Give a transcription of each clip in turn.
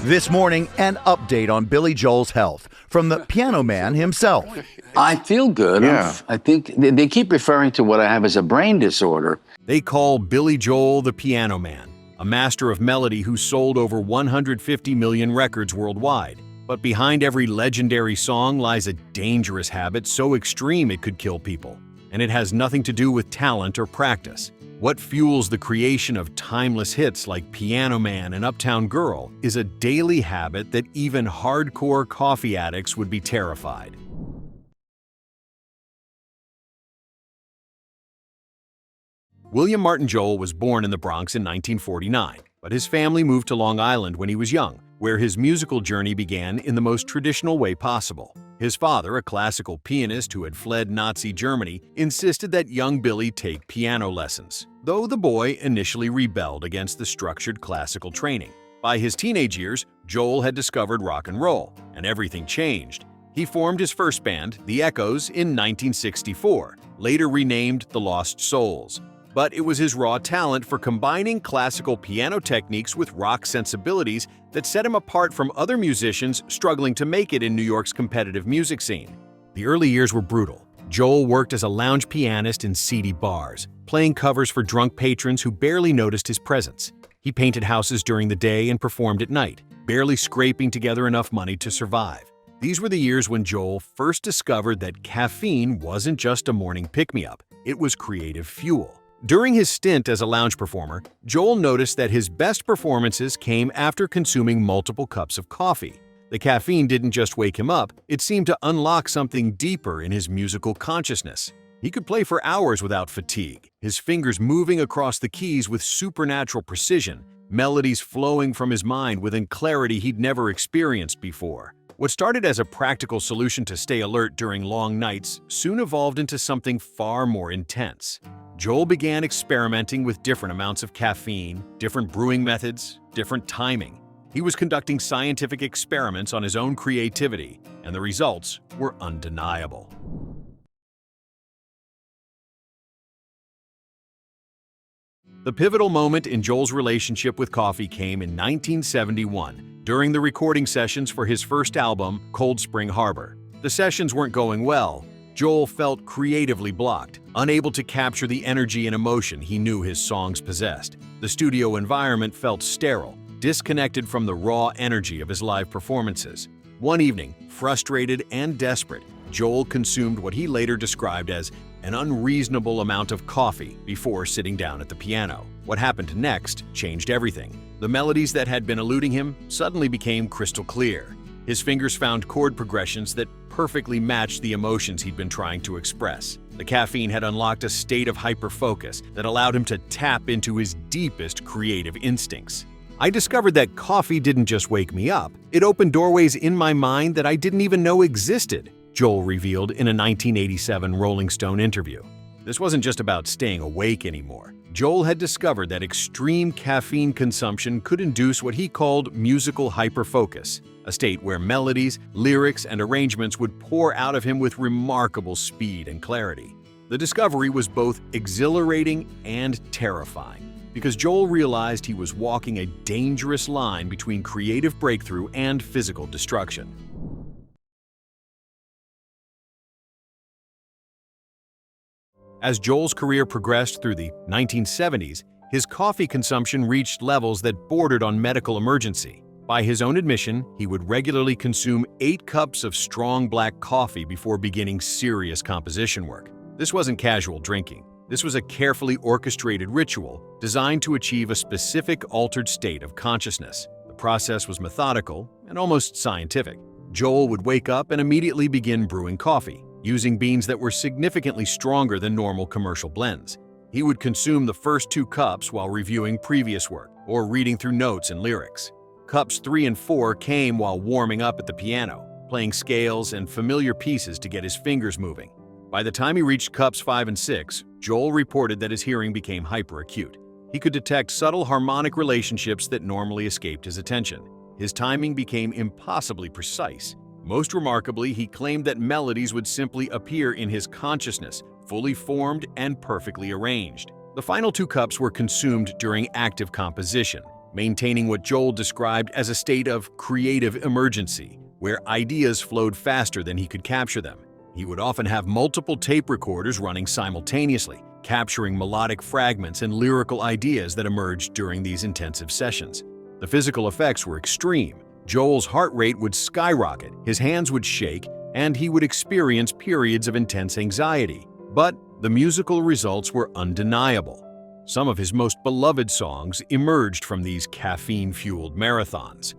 This morning, an update on Billy Joel's health from the piano man himself. I feel good. Yeah. I think they keep referring to what I have as a brain disorder. They call Billy Joel the Piano Man, a master of melody who sold over 150 million records worldwide. But behind every legendary song lies a dangerous habit so extreme it could kill people. And it has nothing to do with talent or practice. What fuels the creation of timeless hits like Piano Man and Uptown Girl is a daily habit that even hardcore coffee addicts would be terrified. William Martin Joel was born in the Bronx in 1949, but his family moved to Long Island when he was young, where his musical journey began in the most traditional way possible. His father, a classical pianist who had fled Nazi Germany, insisted that young Billy take piano lessons, though the boy initially rebelled against the structured classical training. By his teenage years, Joel had discovered rock and roll, and everything changed. He formed his first band, The Echoes, in 1964, later renamed The Lost Souls. But it was his raw talent for combining classical piano techniques with rock sensibilities that set him apart from other musicians struggling to make it in New York's competitive music scene. The early years were brutal. Joel worked as a lounge pianist in seedy bars, playing covers for drunk patrons who barely noticed his presence. He painted houses during the day and performed at night, barely scraping together enough money to survive. These were the years when Joel first discovered that caffeine wasn't just a morning pick-me-up, it was creative fuel. During his stint as a lounge performer, Joel noticed that his best performances came after consuming multiple cups of coffee. The caffeine didn't just wake him up, it seemed to unlock something deeper in his musical consciousness. He could play for hours without fatigue, his fingers moving across the keys with supernatural precision, melodies flowing from his mind with a clarity he'd never experienced before. What started as a practical solution to stay alert during long nights soon evolved into something far more intense. Joel began experimenting with different amounts of caffeine, different brewing methods, different timing. He was conducting scientific experiments on his own creativity, and the results were undeniable. The pivotal moment in Joel's relationship with coffee came in 1971, during the recording sessions for his first album, Cold Spring Harbor. The sessions weren't going well. Joel felt creatively blocked, unable to capture the energy and emotion he knew his songs possessed. The studio environment felt sterile, disconnected from the raw energy of his live performances. One evening, frustrated and desperate, Joel consumed what he later described as an unreasonable amount of coffee before sitting down at the piano. What happened next changed everything. The melodies that had been eluding him suddenly became crystal clear. His fingers found chord progressions that perfectly matched the emotions he'd been trying to express. The caffeine had unlocked a state of hyperfocus that allowed him to tap into his deepest creative instincts. I discovered that coffee didn't just wake me up, it opened doorways in my mind that I didn't even know existed, Joel revealed in a 1987 Rolling Stone interview. This wasn't just about staying awake anymore. Joel had discovered that extreme caffeine consumption could induce what he called musical hyperfocus, a state where melodies, lyrics, and arrangements would pour out of him with remarkable speed and clarity. The discovery was both exhilarating and terrifying, because Joel realized he was walking a dangerous line between creative breakthrough and physical destruction. As Joel's career progressed through the 1970s, his coffee consumption reached levels that bordered on medical emergency. By his own admission, he would regularly consume 8 cups of strong black coffee before beginning serious composition work. This wasn't casual drinking. This was a carefully orchestrated ritual designed to achieve a specific altered state of consciousness. The process was methodical and almost scientific. Joel would wake up and immediately begin brewing coffee, using beans that were significantly stronger than normal commercial blends. He would consume the first 2 cups while reviewing previous work or reading through notes and lyrics. Cups 3 and 4 came while warming up at the piano, playing scales and familiar pieces to get his fingers moving. By the time he reached cups 5 and 6, Joel reported that his hearing became hyperacute. He could detect subtle harmonic relationships that normally escaped his attention. His timing became impossibly precise. Most remarkably, he claimed that melodies would simply appear in his consciousness, fully formed and perfectly arranged. The final 2 cups were consumed during active composition. maintaining what Joel described as a state of creative emergency, where ideas flowed faster than he could capture them. He would often have multiple tape recorders running simultaneously, capturing melodic fragments and lyrical ideas that emerged during these intensive sessions. The physical effects were extreme. Joel's heart rate would skyrocket, his hands would shake, and he would experience periods of intense anxiety. But the musical results were undeniable. Some of his most beloved songs emerged from these caffeine-fueled marathons.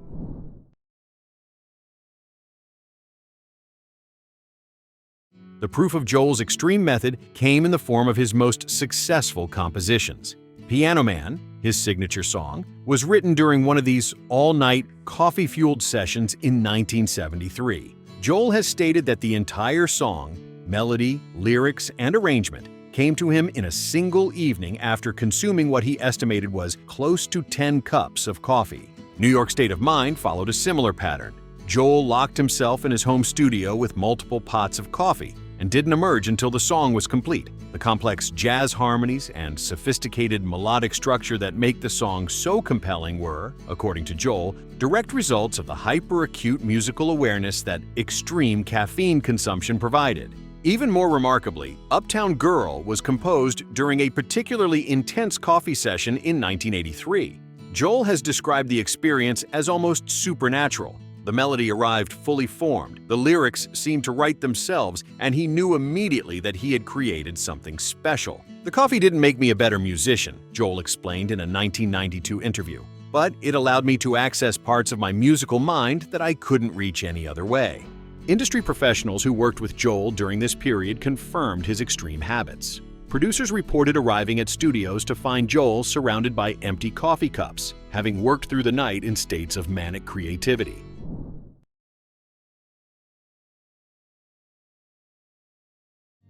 The proof of Joel's extreme method came in the form of his most successful compositions. Piano Man, his signature song, was written during one of these all-night, coffee-fueled sessions in 1973. Joel has stated that the entire song, melody, lyrics, and arrangement came to him in a single evening after consuming what he estimated was close to 10 cups of coffee. New York State of Mind followed a similar pattern. Joel locked himself in his home studio with multiple pots of coffee and didn't emerge until the song was complete. The complex jazz harmonies and sophisticated melodic structure that make the song so compelling were, according to Joel, direct results of the hyper-acute musical awareness that extreme caffeine consumption provided. Even more remarkably, Uptown Girl was composed during a particularly intense coffee session in 1983. Joel has described the experience as almost supernatural. The melody arrived fully formed, the lyrics seemed to write themselves, and he knew immediately that he had created something special. "The coffee didn't make me a better musician," Joel explained in a 1992 interview, "but it allowed me to access parts of my musical mind that I couldn't reach any other way." Industry professionals who worked with Joel during this period confirmed his extreme habits. Producers reported arriving at studios to find Joel surrounded by empty coffee cups, having worked through the night in states of manic creativity.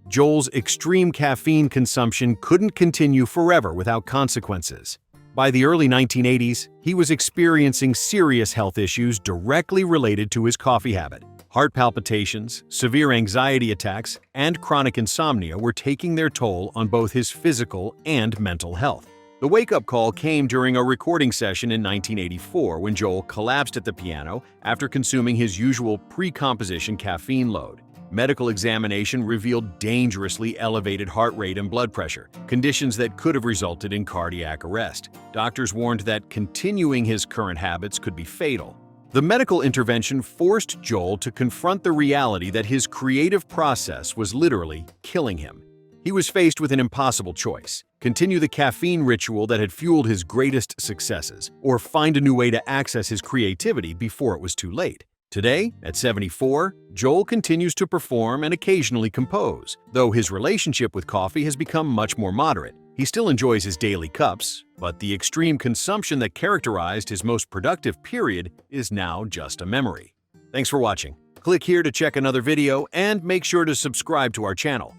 Joel's extreme caffeine consumption couldn't continue forever without consequences. By the early 1980s, he was experiencing serious health issues directly related to his coffee habit. Heart palpitations, severe anxiety attacks, and chronic insomnia were taking their toll on both his physical and mental health. The wake-up call came during a recording session in 1984 when Joel collapsed at the piano after consuming his usual pre-composition caffeine load. Medical examination revealed dangerously elevated heart rate and blood pressure, conditions that could have resulted in cardiac arrest. Doctors warned that continuing his current habits could be fatal. The medical intervention forced Joel to confront the reality that his creative process was literally killing him. He was faced with an impossible choice: continue the caffeine ritual that had fueled his greatest successes, or find a new way to access his creativity before it was too late. Today, at 74, Joel continues to perform and occasionally compose. Though his relationship with coffee has become much more moderate, he still enjoys his daily cups, but the extreme consumption that characterized his most productive period is now just a memory. Thanks for watching. Click here to check another video and make sure to subscribe to our channel.